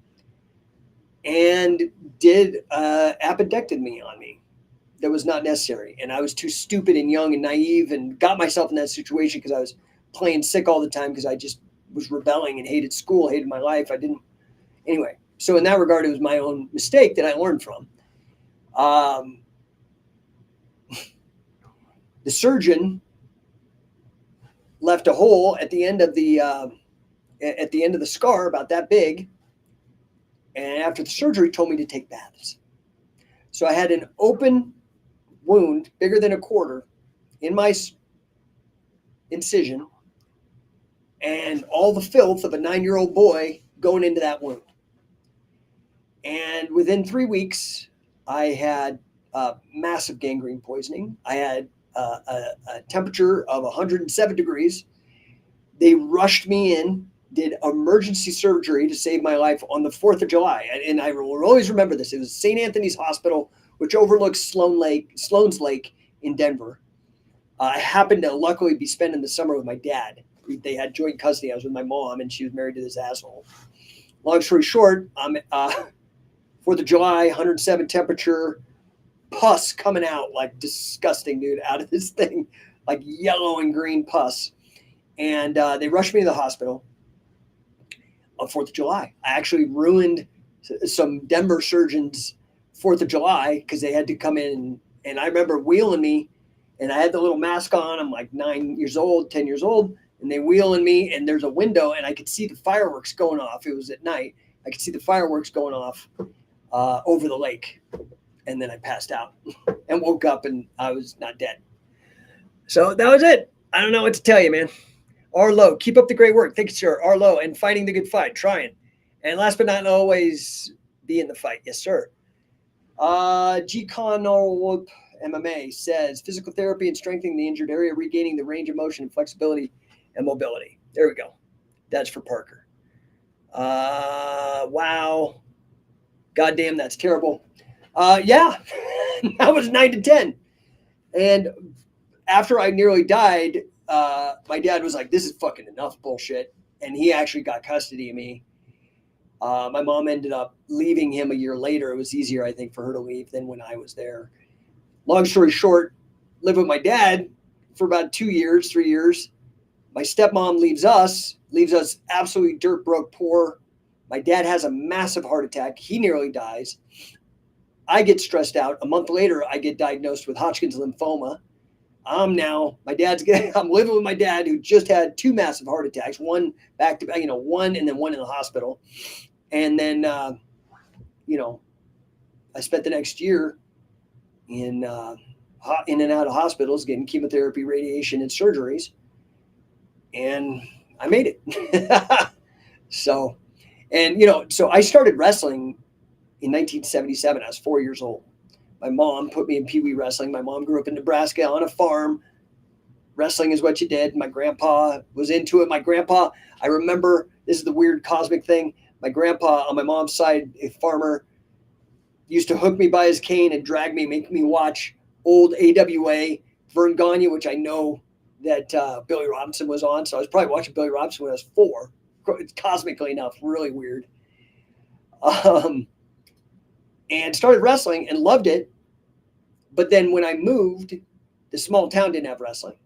S1: and did appendectomy on me. That was not necessary. And I was too stupid and young and naive and got myself in that situation because I was playing sick all the time because I just was rebelling and hated school, hated my life. Anyway. So in that regard, it was my own mistake that I learned from. The surgeon left a hole at the end of the scar about that big, and after the surgery, told me to take baths. So I had an open wound bigger than a quarter in my incision, and all the filth of a 9-year-old boy going into that wound. And within 3 weeks, I had massive gangrene poisoning. I had a temperature of 107 degrees. They rushed me in, did emergency surgery to save my life on the 4th of July. And I will always remember this. It was St. Anthony's Hospital, which overlooks Sloan's Lake in Denver. I happened to luckily be spending the summer with my dad. They had joint custody. I was with my mom, and she was married to this asshole. Long story short, I'm 4th of July, 107 temperature, pus coming out like disgusting, dude, out of this thing, like yellow and green pus. And they rushed me to the hospital on 4th of July. I actually ruined some Denver surgeons' 4th of July because they had to come in. And I remember wheeling me, and I had the little mask on. I'm like 9 years old, 10 years old, and they wheeling me, and there's a window, and I could see the fireworks going off. It was at night. I could see the fireworks going off over the lake. And then I passed out and woke up, and I was not dead. So that was it. I don't know what to tell you, man. Arlo, keep up the great work. Thank you, sir. Arlo, and fighting the good fight, trying. And last but not always, be in the fight. Yes, sir. G-Con MMA says physical therapy and strengthening the injured area, regaining the range of motion and flexibility and mobility. There we go. That's for Parker. Wow. Goddamn, that's terrible. Yeah, that was 9 to 10. And after I nearly died, my dad was like, this is fucking enough bullshit. And he actually got custody of me. My mom ended up leaving him a year later. It was easier, I think, for her to leave than when I was there. Long story short, lived with my dad for about 2 years, 3 years. My stepmom leaves us absolutely dirt broke poor. My dad has a massive heart attack. He nearly dies. I get stressed out. A month later, I get diagnosed with Hodgkin's lymphoma. I'm living with my dad who just had 2 massive heart attacks, one back to back, one and then one in the hospital. And then, I spent the next year in and out of hospitals getting chemotherapy, radiation, and surgeries. And I made it. So I started wrestling in 1977. I was 4 years old. My mom put me in Pee Wee wrestling. My mom grew up in Nebraska on a farm. Wrestling is what you did. My grandpa was into it. My grandpa, I remember, this is the weird cosmic thing. My grandpa on my mom's side, a farmer, used to hook me by his cane and drag me, make me watch old AWA, Vern Gagne, which I know that Billy Robinson was on. So I was probably watching Billy Robinson when I was 4. It's cosmically enough, really weird. And started wrestling and loved it. But then when I moved, the small town didn't have wrestling.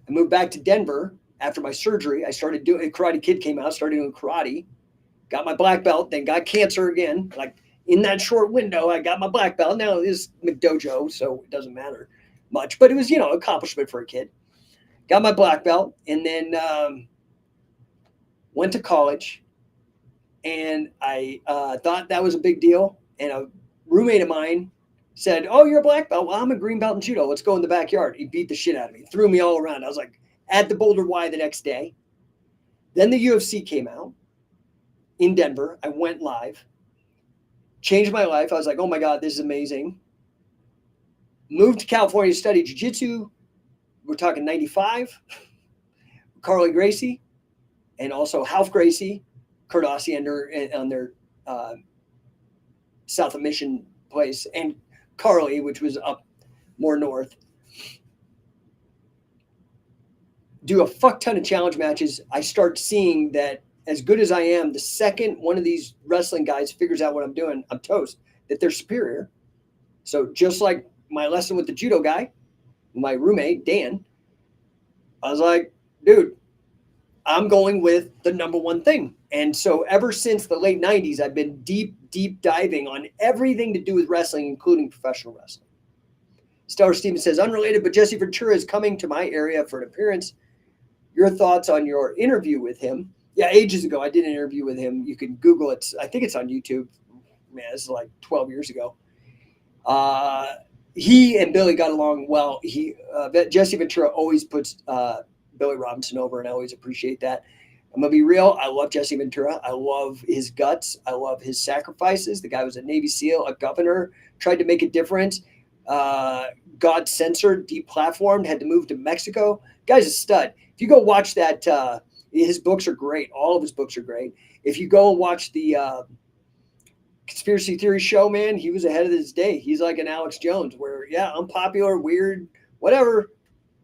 S1: I moved back to Denver after my surgery. I started doing Karate Kid came out, started doing karate, got my black belt, then got cancer again. Like in that short window, I got my black belt. Now it is McDojo, so it doesn't matter. much, but it was, accomplishment for a kid. Got my black belt, and then went to college, and I thought that was a big deal. And a roommate of mine said, "Oh, you're a black belt. Well, I'm a green belt in judo. Let's go in the backyard." He beat the shit out of me, threw me all around. I was like at the Boulder Y the next day. Then the UFC came out in Denver. I went live, changed my life. I was like, oh my God, this is amazing. Moved to California to study jiu-jitsu. We're talking 95. Carly Gracie, and also Half Gracie, Kurt Osiander on their South of Mission place, and Carly, which was up more north. Do a fuck ton of challenge matches. I start seeing that as good as I am, the second one of these wrestling guys figures out what I'm doing, I'm toast, that they're superior. So just like my lesson with the judo guy, my roommate, Dan, I was like, dude, I'm going with the number one thing. And so ever since the late 90s, I've been deep diving on everything to do with wrestling, including professional wrestling. Stellar Stevens says, unrelated, but Jesse Ventura is coming to my area for an appearance. Your thoughts on your interview with him? Yeah, ages ago, I did an interview with him. You can Google it. I think it's on YouTube. Man, this is like 12 years ago. He and Billy got along well. Jesse Ventura always puts Billy Robinson over, and I always appreciate that. I'm going to be real. I love Jesse Ventura. I love his guts. I love his sacrifices. The guy was a Navy SEAL, a governor, tried to make a difference. Got censored, deplatformed, had to move to Mexico. Guy's a stud. If you go watch that, his books are great. All of his books are great. If you go and watch the Conspiracy Theory show, man, he was ahead of his day. He's like an Alex Jones where, yeah, unpopular, weird, whatever,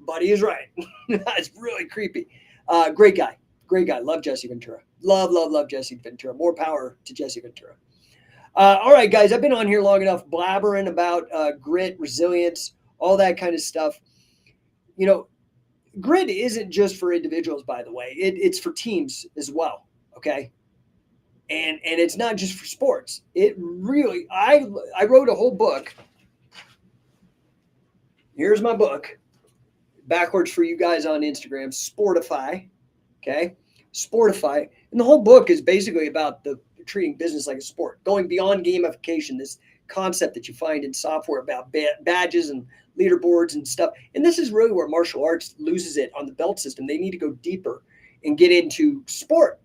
S1: but he is right. It's really creepy. Great guy. Love Jesse Ventura. Love Jesse Ventura. More power to Jesse Ventura. All right, guys, I've been on here long enough blabbering about grit, resilience, all that kind of stuff. Grit isn't just for individuals, by the way. It's for teams as well, okay? And it's not just for sports. It really, I wrote a whole book. Here's my book. Backwards for you guys on Instagram, Sportify, okay? Sportify. And the whole book is basically about treating business like a sport, going beyond gamification, this concept that you find in software about badges and leaderboards and stuff. And this is really where martial arts loses it on the belt system. They need to go deeper and get into sport,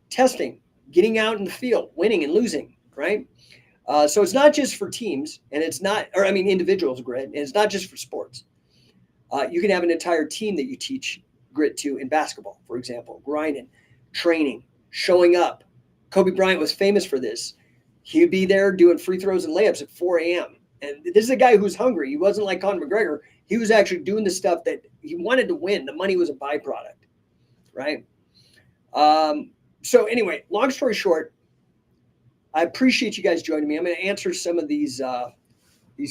S1: testing, getting out in the field, winning and losing, right? So it's not just for teams, and individuals grit, and it's not just for sports. You can have an entire team that you teach grit to in basketball, for example, grinding, training, showing up. Kobe Bryant was famous for this. He would be there doing free throws and layups at 4 a.m. And this is a guy who's hungry. He wasn't like Conor McGregor. He was actually doing the stuff that he wanted to win. The money was a byproduct, right? So anyway, long story short, I appreciate you guys joining me. I'm going to answer some of these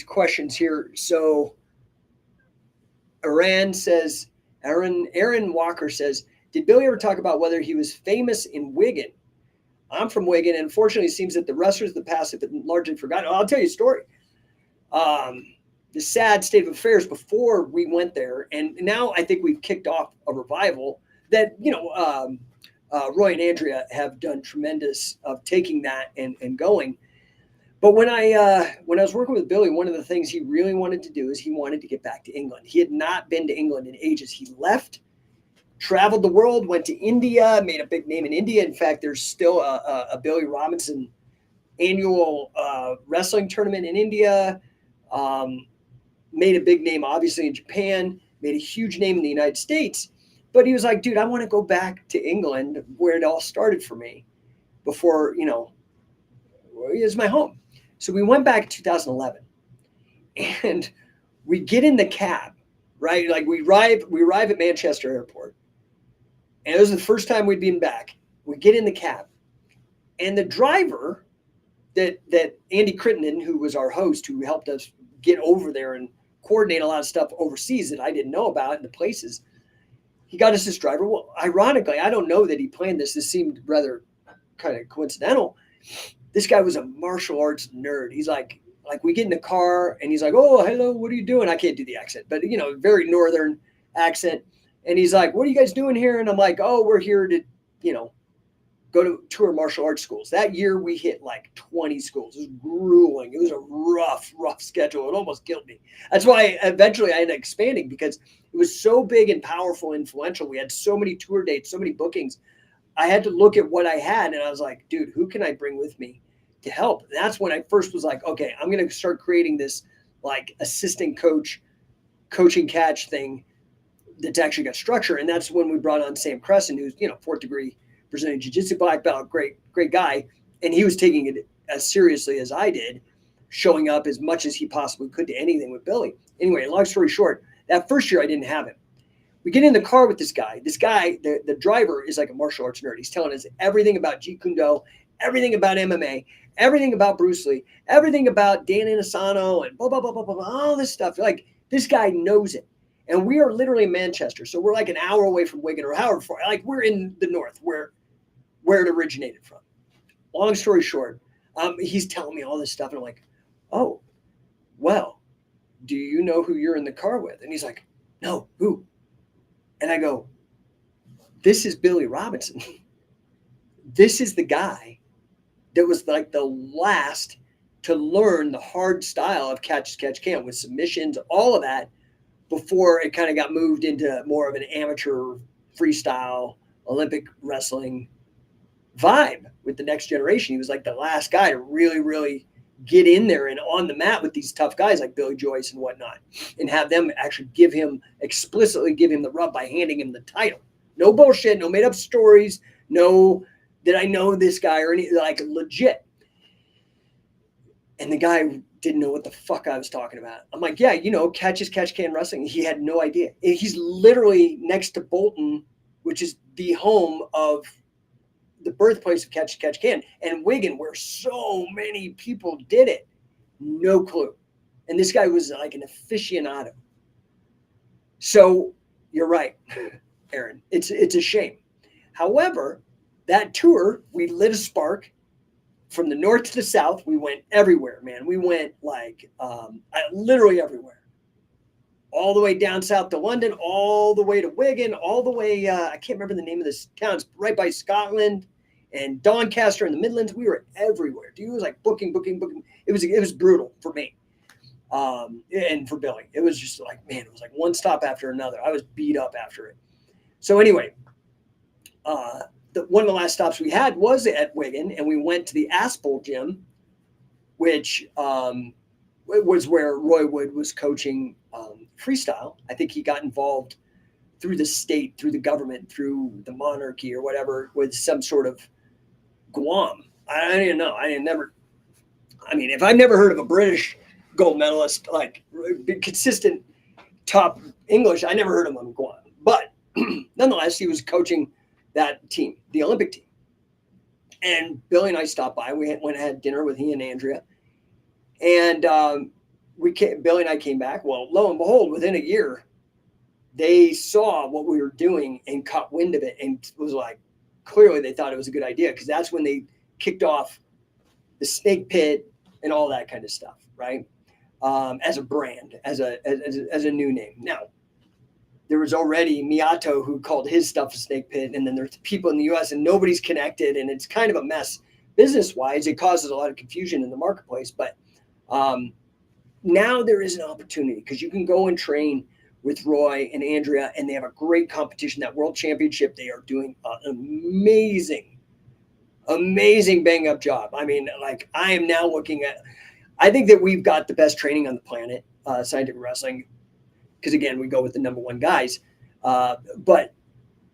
S1: questions here. So Aaron Walker says, did Billy ever talk about whether he was famous in Wigan? I'm from Wigan, and unfortunately, it seems that the wrestlers of the past have been largely forgotten. I'll tell you a story. The sad state of affairs before we went there, and now I think we've kicked off a revival that, Roy and Andrea have done tremendous of taking that and going. But when I was working with Billy, one of the things he really wanted to do is he wanted to get back to England. He had not been to England in ages. He left, traveled the world, went to India, made a big name in India. In fact, there's still a Billy Robinson annual wrestling tournament in India. Made a big name, obviously, in Japan, made a huge name in the United States. But he was like, dude, I want to go back to England where it all started for me before, it's my home. So we went back in 2011 and we get in the cab, right? Like we arrive at Manchester Airport, and it was the first time we'd been back. We get in the cab, and the driver that Andy Crittenden, who was our host, who helped us get over there and coordinate a lot of stuff overseas that I didn't know about in the places, he got us this driver. Well, ironically, I don't know that he planned this. This seemed rather kind of coincidental. This guy was a martial arts nerd. He's like like we get in the car and he's like, oh, hello, what are you doing? I can't do the accent, but very northern accent. And he's like, what are you guys doing here? And I'm like, oh, we're here to, go to tour martial arts schools. That year we hit like 20 schools. It was grueling. It was a rough schedule. It almost killed me. That's why eventually I ended up expanding, because it was so big and powerful, influential. We had so many tour dates, so many bookings. I had to look at what I had and I was like, dude, who can I bring with me to help? And that's when I first was like, okay, I'm going to start creating this like assistant coach, coaching catch thing that's actually got structure. And that's when we brought on Sam Crescent, who's, 4th degree Brazilian Jiu-Jitsu black belt, great guy. And he was taking it as seriously as I did, showing up as much as he possibly could to anything with Billy. Anyway, long story short, that first year I didn't have him. We get in the car with this guy. This guy, the driver, is like a martial arts nerd. He's telling us everything about Jeet Kune Do, everything about MMA, everything about Bruce Lee, everything about Dan Inosanto, and blah, blah, blah, blah, blah, all this stuff. Like, this guy knows it. And we are literally in Manchester. So we're like an hour away from Wigan, or however far. Like, we're in the north where it originated from. Long story short, he's telling me all this stuff. And I'm like, oh, well, do you know who you're in the car with? And he's like, no, who? And I go, this is Billy Robinson. This is the guy that was like the last to learn the hard style of catch can with submissions, all of that, before it kind of got moved into more of an amateur freestyle Olympic wrestling vibe with the next generation. He was like the last guy to really, really get in there and on the mat with these tough guys like Billy Joyce and whatnot, and have them actually explicitly give him the rub by handing him the title. No bullshit, no made up stories, no did I know this guy or any, like, legit. And the guy didn't know what the fuck I was talking about. I'm like, yeah, catch can wrestling. He had no idea. He's literally next to Bolton, which is the home of the birthplace of catch can, and Wigan, where so many people did it. No clue. And this guy was like an aficionado. So you're right, Aaron. It's a shame. However, that tour, we lit a spark from the north to the south. We went everywhere, man. We went like literally everywhere. All the way down south to London, all the way to Wigan, all the way, I can't remember the name of this town. It's right by Scotland and Doncaster in the Midlands. We were everywhere. Dude, it was like booking. It was brutal for me. And for Billy. It was just like, man, it was like one stop after another. I was beat up after it. So anyway, one of the last stops we had was at Wigan, and we went to the Aspel gym, which was where Roy Wood was coaching freestyle. I think he got involved through the state, through the government, through the monarchy or whatever, with some sort of Guam. I didn't know. If I've never heard of a British gold medalist, like consistent top English, I never heard of him in Guam. But nonetheless, he was coaching that team, the Olympic team. And Billy and I stopped by. We went and had dinner with he and Andrea. And Billy and I came back. Well, lo and behold, within a year, they saw what we were doing and caught wind of it, and was like, clearly they thought it was a good idea, because that's when they kicked off the Snake Pit and all that kind of stuff, right? As a brand, as a new name. Now, there was already Miyato who called his stuff a Snake Pit, and then there's people in the U.S. and nobody's connected, and it's kind of a mess business-wise. It causes a lot of confusion in the marketplace, but now there is an opportunity, because you can go and train with Roy and Andrea, and they have a great competition, that world championship. They are doing an amazing bang-up job. I mean, like, I am now looking at, I think that we've got the best training on the planet, scientific wrestling, because, again, we go with the number one guys. But,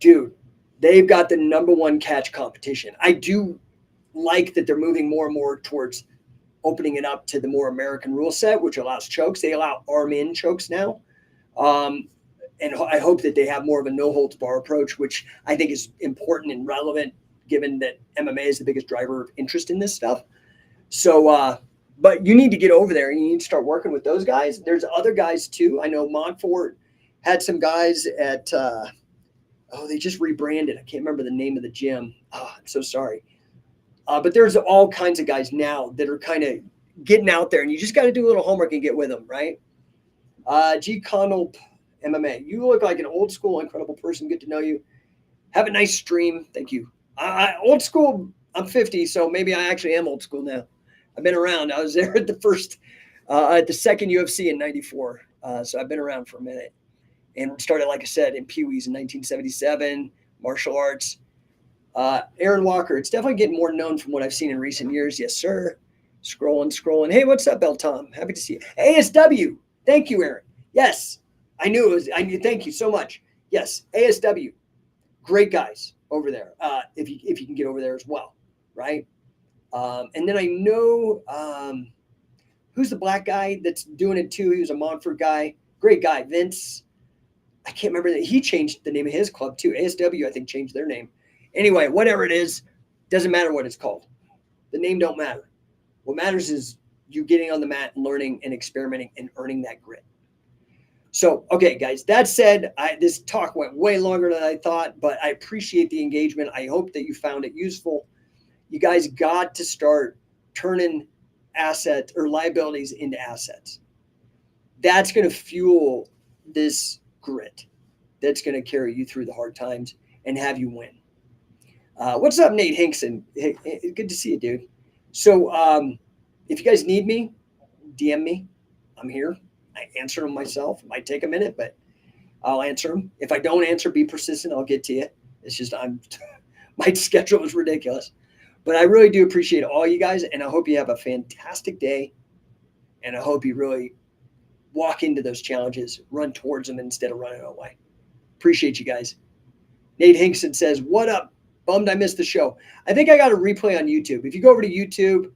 S1: dude, they've got the number one catch competition. I do like that they're moving more and more towards opening it up to the more American rule set, which allows chokes. They allow arm-in chokes now. And I hope that they have more of a no-holds-bar approach, which I think is important and relevant, given that MMA is the biggest driver of interest in this stuff. So, but you need to get over there, and you need to start working with those guys. There's other guys too. I know Montfort had some guys at, they just rebranded. I can't remember the name of the gym. Oh, I'm so sorry. But there's all kinds of guys now that are kind of getting out there, and you just got to do a little homework and get with them, right? G. Connell MMA. You look like an old school, incredible person. Good to know you. Have a nice stream. Thank you. Old school. I'm 50, so maybe I actually am old school now. I've been around. I was there at the second UFC in '94. So I've been around for a minute, and started, like I said, in Pee Wee's in 1977, martial arts. Aaron Walker. It's definitely getting more known from what I've seen in recent years. Yes, sir. Scrolling. Hey, what's up, Bell Tom? Happy to see you. ASW. Thank you, Aaron. Yes, I knew. Thank you so much. Yes, ASW. Great guys over there. If you can get over there as well, right? And then I know who's the black guy that's doing it too. He was a Montfort guy. Great guy, Vince. I can't remember that he changed the name of his club too. ASW, I think, changed their name. Anyway, whatever it is, doesn't matter what it's called. The name don't matter. What matters is you getting on the mat and learning and experimenting and earning that grit. So, okay, guys, that said, this talk went way longer than I thought, but I appreciate the engagement. I hope that you found it useful. You guys got to start turning assets or liabilities into assets. That's going to fuel this grit. That's going to carry you through the hard times and have you win. What's up, Nate Hinkson? Hey, good to see you, dude. So if you guys need me, DM me. I'm here. I answer them myself. It might take a minute, but I'll answer them. If I don't answer, be persistent. I'll get to you. It's just my schedule is ridiculous. But I really do appreciate all you guys, and I hope you have a fantastic day, and I hope you really walk into those challenges, run towards them instead of running away. Appreciate you guys. Nate Hinkson says, what up? Bummed I missed the show. I think I got a replay on YouTube. If you go over to YouTube,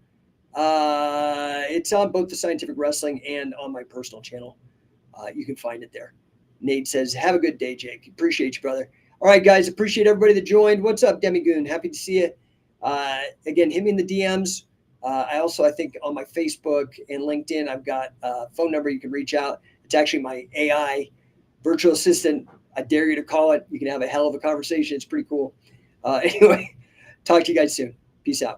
S1: it's on both the Scientific Wrestling and on my personal channel. You can find it there. Nate says, have a good day, Jake. Appreciate you, brother. All right, guys. Appreciate everybody that joined. What's up, Demigoon? Happy to see you. Again, hit me in the DMs. I think on my Facebook and LinkedIn, I've got a phone number you can reach out. It's actually my AI virtual assistant. I dare you to call it. You can have a hell of a conversation. It's pretty cool. Anyway, talk to you guys soon. Peace out.